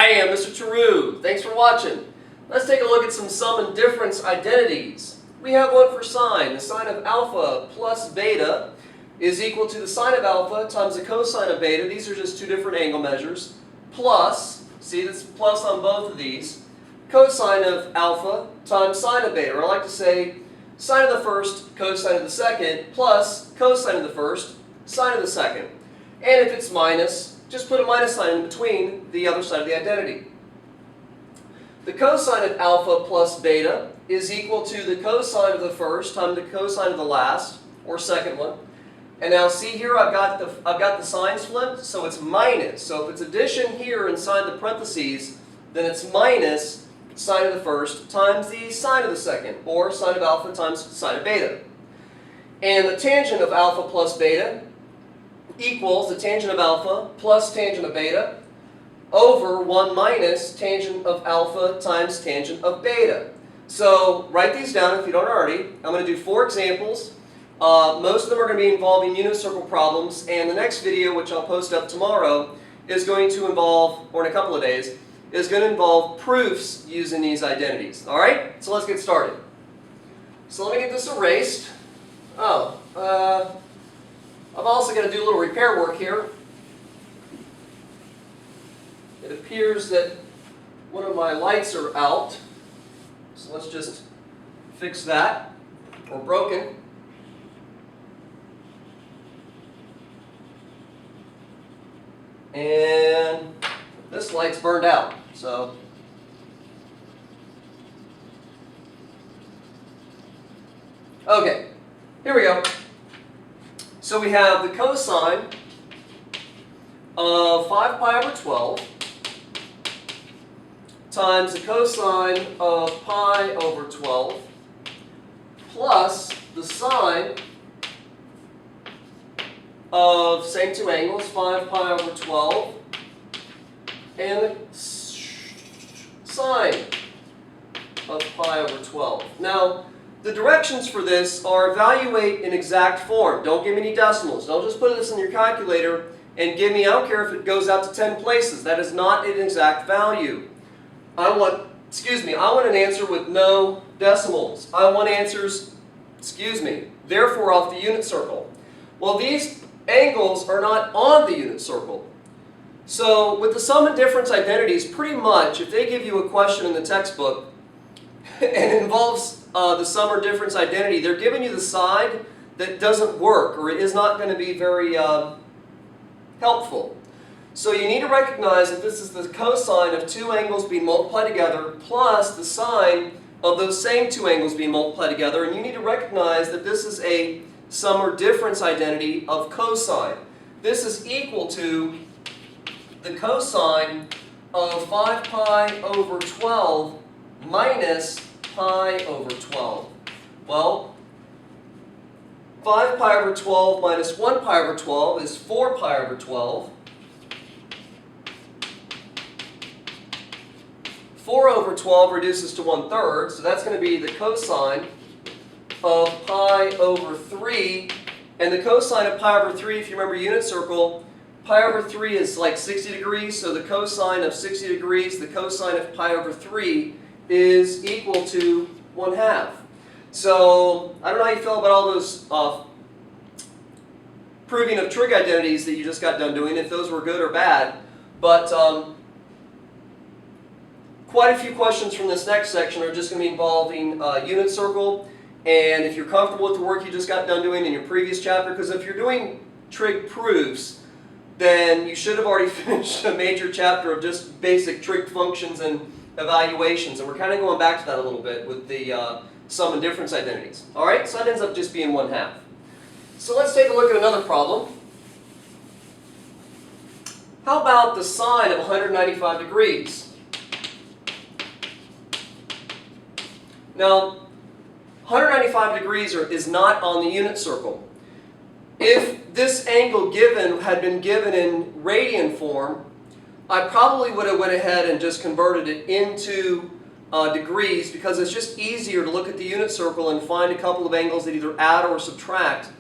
Bam, Mr. True. Thanks for watching. Let's take a look at some sum and difference identities. We have one for sine. The sine of alpha plus beta is equal to the sine of alpha times the cosine of beta. These are just two different angle measures. Plus, see this plus on both of these, cosine of alpha times sine of beta. Or I like to say sine of the first, cosine of the second, plus cosine of the first, sine of the second. And if it's minus, just put a minus sign in between the other side of the identity. The cosine of alpha plus beta is equal to the cosine of the first times the cosine of the last, or second one. And now see here, I've got the signs flipped, so it's minus. So if it's addition here inside the parentheses, then it's minus sine of the first times the sine of the second, or sine of alpha times sine of beta. And the tangent of alpha plus beta equals the tangent of alpha plus tangent of beta over 1 minus tangent of alpha times tangent of beta. So write these down if you don't already. I'm going to do 4 examples. Most of them are going to be involving unit circle problems, and the next video, which I'll post up tomorrow, is going to involve, or in a couple of days, is going to involve proofs using these identities. Alright? So let's get started. So let me get this erased. I'm also going to do a little repair work here. It appears that one of my lights are out. So let's just fix that, or broken. And this light's burned out, so okay, here we go. So we have the cosine of 5 pi over 12 times the cosine of pi over 12 plus the sine of same two angles, 5 pi over 12, and the sine of pi over 12. Now, the directions for this are evaluate in exact form. Don't give me any decimals. Don't just put this in your calculator and give me, I don't care if it goes out to 10 places. That is not an exact value. I want an answer with no decimals. I want answers, therefore off the unit circle. Well, these angles are not on the unit circle. So with the sum and difference identities, pretty much if they give you a question in the textbook and it involves the sum or difference identity, they're giving you the side that doesn't work, or it is not going to be very helpful. So you need to recognize that this is the cosine of two angles being multiplied together plus the sine of those same two angles being multiplied together, and you need to recognize that this is a sum or difference identity of cosine. This is equal to the cosine of 5 pi over 12 minus pi over 12. Well, 5 pi over 12 minus 1 pi over 12 is 4 pi over 12. 4 over 12 reduces to 1/3, so that's going to be the cosine of pi over 3. And the cosine of pi over 3, if you remember unit circle, pi over 3 is like 60 degrees, so the cosine of 60 degrees, the cosine of pi over 3 is equal to 1/2. So, I don't know how you feel about all those proving of trig identities that you just got done doing, if those were good or bad, but quite a few questions from this next section are just going to be involving unit circle, and if you're comfortable with the work you just got done doing in your previous chapter, because if you're doing trig proofs, then you should have already finished a major chapter of just basic trig functions and evaluations, and we're kind of going back to that a little bit with the sum and difference identities. Alright, so that ends up just being 1/2. So let's take a look at another problem. How about the sine of 195 degrees? Now, 195 degrees is not on the unit circle. If this angle had been given in radian form, I probably would have went ahead and just converted it into degrees, because it's just easier to look at the unit circle and find a couple of angles that either add or subtract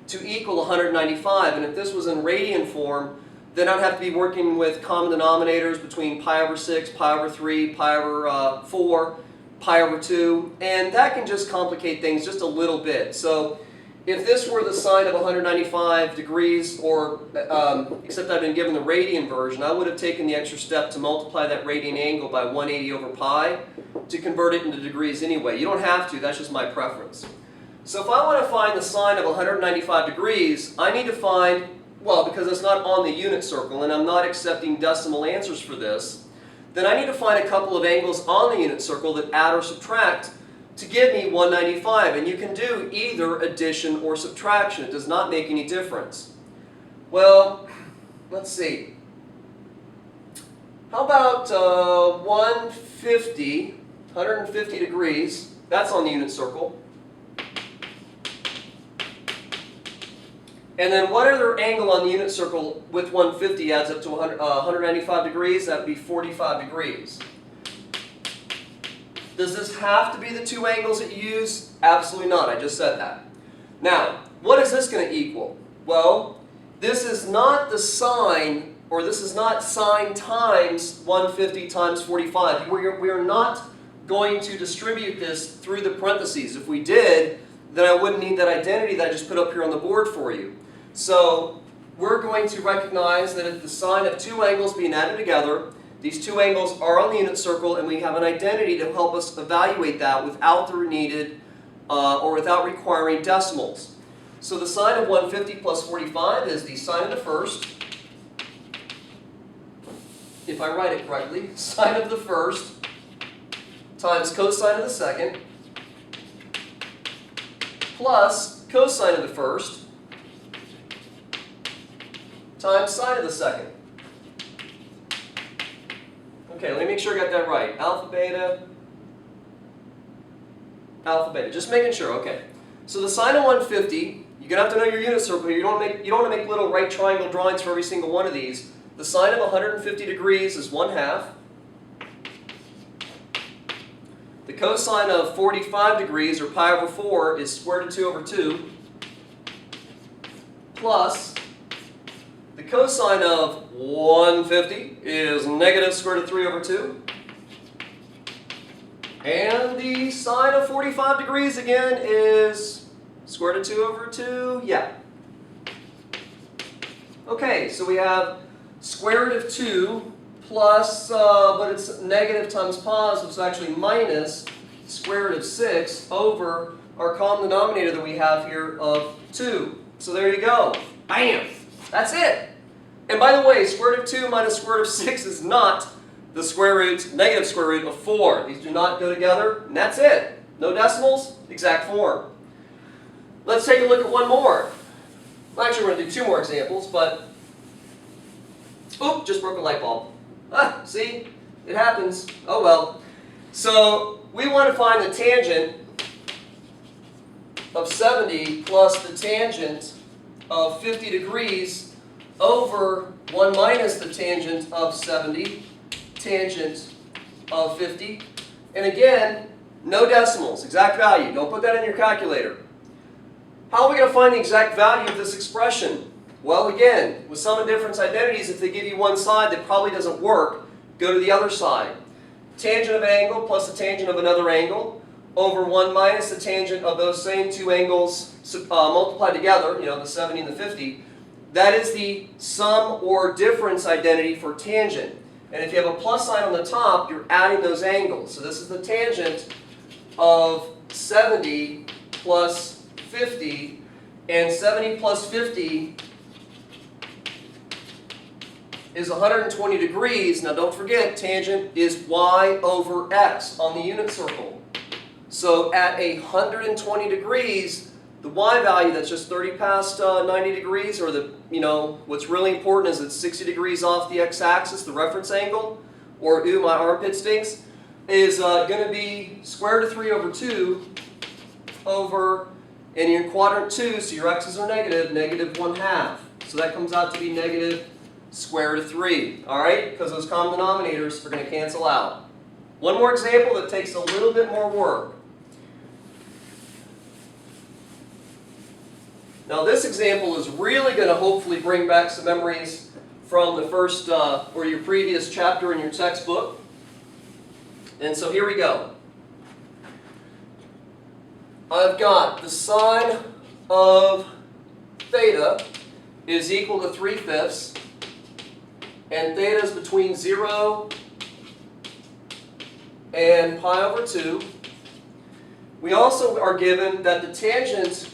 to equal 195. And if this was in radian form, then I'd have to be working with common denominators between pi over 6, pi over 3, pi over 4, pi over 2, and that can just complicate things just a little bit. So if this were the sine of 195 degrees, or except I've been given the radian version, I would have taken the extra step to multiply that radian angle by 180 over pi to convert it into degrees anyway. You don't have to, that's just my preference. So if I want to find the sine of 195 degrees, I need to find, well, because it's not on the unit circle and I'm not accepting decimal answers for this, then I need to find a couple of angles on the unit circle that add or subtract to give me 195. And you can do either addition or subtraction. It does not make any difference. Well, let's see. How about 150 degrees? That's on the unit circle. And then what other angle on the unit circle with 150 adds up to 195 degrees? That would be 45 degrees. Does this have to be the two angles that you use? Absolutely not. I just said that. Now, what is this going to equal? Well, this is not the sine, or this is not sine times 150 times 45. We are not going to distribute this through the parentheses. If we did, then I wouldn't need that identity that I just put up here on the board for you. So we're going to recognize that if the sine of two angles being added together, these two angles are on the unit circle, and we have an identity to help us evaluate that without the needed or without requiring decimals. So the sine of 150 plus 45 is the sine of the first. If I write it correctly, sine of the first times cosine of the second plus cosine of the first times sine of the second. Okay, let me make sure I got that right. Alpha, beta, just making sure, okay. So the sine of 150, you're going to have to know your unit circle here. You don't want to make little right triangle drawings for every single one of these. The sine of 150 degrees is 1/2. The cosine of 45 degrees, or pi over 4, is square root of 2 over 2, plus the cosine of 150 is negative square root of 3 over 2. And the sine of 45 degrees again is square root of 2 over 2. Yeah. Okay, so we have square root of 2 plus, but it's negative times positive, so actually minus square root of 6 over our common denominator that we have here of 2. So there you go. Bam! That's it. And by the way, square root of 2 minus square root of 6 is not the negative square root of 4. These do not go together, and that's it. No decimals, exact form. Let's take a look at one more. Well, actually, we're going to do two more examples, but... Oop, just broke a light bulb. Ah, see? It happens. Oh well. So, we want to find the tangent of 70 plus the tangent of 50 degrees over 1 minus the tangent of 70, tangent of 50. And again, no decimals, exact value. Don't put that in your calculator. How are we going to find the exact value of this expression? Well, again, with sum and difference identities, if they give you one side that probably doesn't work, go to the other side. Tangent of an angle plus the tangent of another angle over 1 minus the tangent of those same two angles multiplied together, you know, the 70 and the 50. That is the sum or difference identity for tangent. And if you have a plus sign on the top, you're adding those angles. So this is the tangent of 70 plus 50, and 70 plus 50 is 120 degrees. Now don't forget, tangent is y over x on the unit circle. So at 120 degrees, the y value that's just 30 past 90 degrees, or what's really important is it's 60 degrees off the x-axis, the reference angle, or ooh, my armpit stinks, is going to be square root of 3 over 2 over, and you're in quadrant 2, so your x's are negative, negative 1/2. So that comes out to be negative square root of 3, all right? Because those common denominators are going to cancel out. One more example that takes a little bit more work. Now this example is really going to hopefully bring back some memories from the first or your previous chapter in your textbook. And so here we go. I've got the sine of theta is equal to 3/5, and theta is between 0 and pi over 2. We also are given that the tangent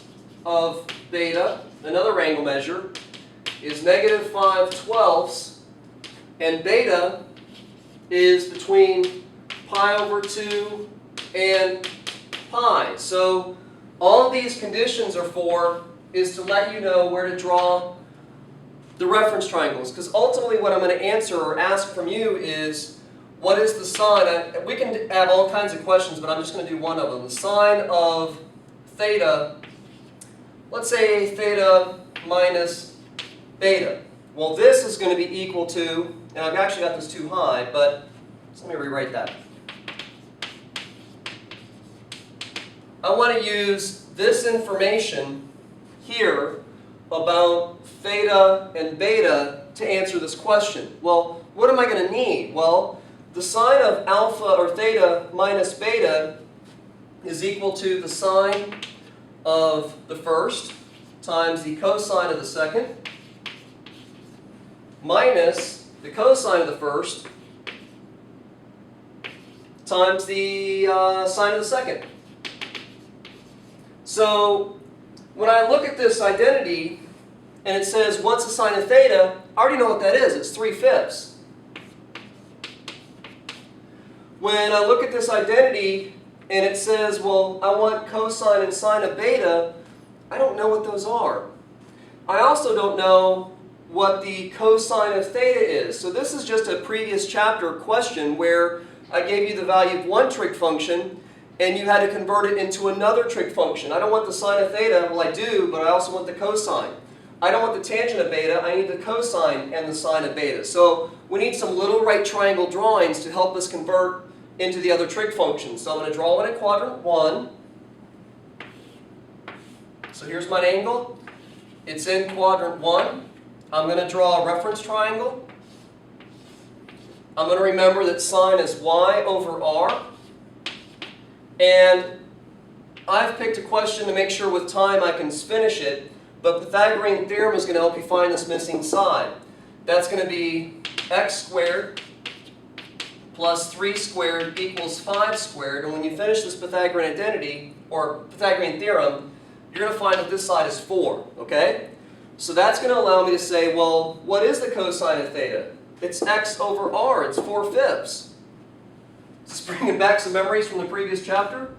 of theta, another angle measure, is -5/12, and beta is between pi over 2 and pi. So all of these conditions are for is to let you know where to draw the reference triangles, because ultimately what I'm going to answer or ask from you is what is the sine. We can have all kinds of questions, but I'm just going to do one of them. The sine of theta, let's say theta minus beta. Well, this is going to be equal to, and I've actually got this too high, but let me rewrite that. I want to use this information here about theta and beta to answer this question. Well, what am I going to need? Well, the sine of alpha or theta minus beta is equal to the sine of the first times the cosine of the second minus the cosine of the first times the sine of the second. So when I look at this identity and it says what's the sine of theta, I already know what that is. It's 3/5. When I look at this identity and it says, well, I want cosine and sine of beta, I don't know what those are. I also don't know what the cosine of theta is. So this is just a previous chapter question where I gave you the value of one trig function and you had to convert it into another trig function. I don't want the sine of theta. Well, I do, but I also want the cosine. I don't want the tangent of beta. I need the cosine and the sine of beta. So we need some little right triangle drawings to help us convert into the other trig functions. So I'm going to draw one in quadrant 1. So here's my angle. It's in quadrant 1. I'm going to draw a reference triangle. I'm going to remember that sine is y over r. And I've picked a question to make sure with time I can finish it, but Pythagorean theorem is going to help you find this missing side. That's going to be x squared plus 3 squared equals 5 squared. And when you finish this Pythagorean identity, or Pythagorean theorem, you're going to find that this side is 4, okay? So that's going to allow me to say, well, what is the cosine of theta? It's x over r. It's 4/5. Just bringing back some memories from the previous chapter.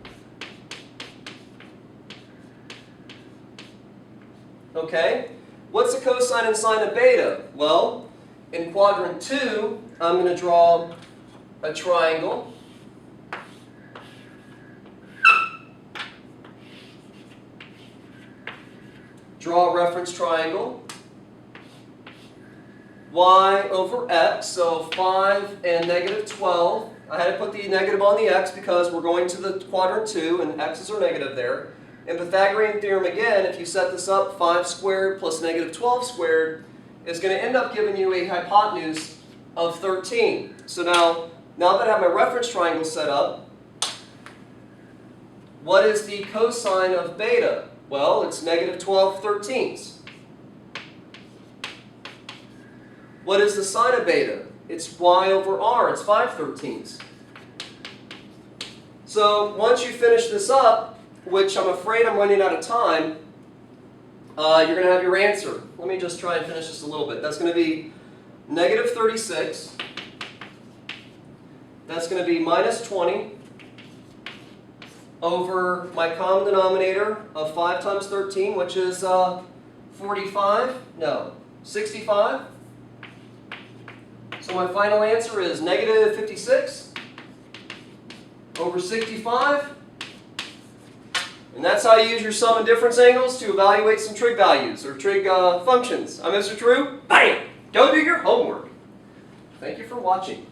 Okay, what's the cosine and sine of beta? Well, in quadrant 2, I'm going to draw a triangle. Draw a reference triangle. Y over x, so 5 and -12. I had to put the negative on the x because we're going to the quadrant 2 and x's are negative there. In Pythagorean theorem again, if you set this up, 5 squared plus -12 squared is going to end up giving you a hypotenuse of 13. So now that I have my reference triangle set up, what is the cosine of beta? Well, it's -12/13. What is the sine of beta? It's y over r. It's 5/13. So once you finish this up, which I'm afraid I'm running out of time, you're going to have your answer. Let me just try and finish this a little bit. That's going to be -36. That's going to be -20 over my common denominator of 5 times 13, which is 45? No, 65. So my final answer is -56 over 65. And that's how you use your sum and difference angles to evaluate some trig values or trig functions. I'm Mr. True. Bam! Go do your homework. Thank you for watching.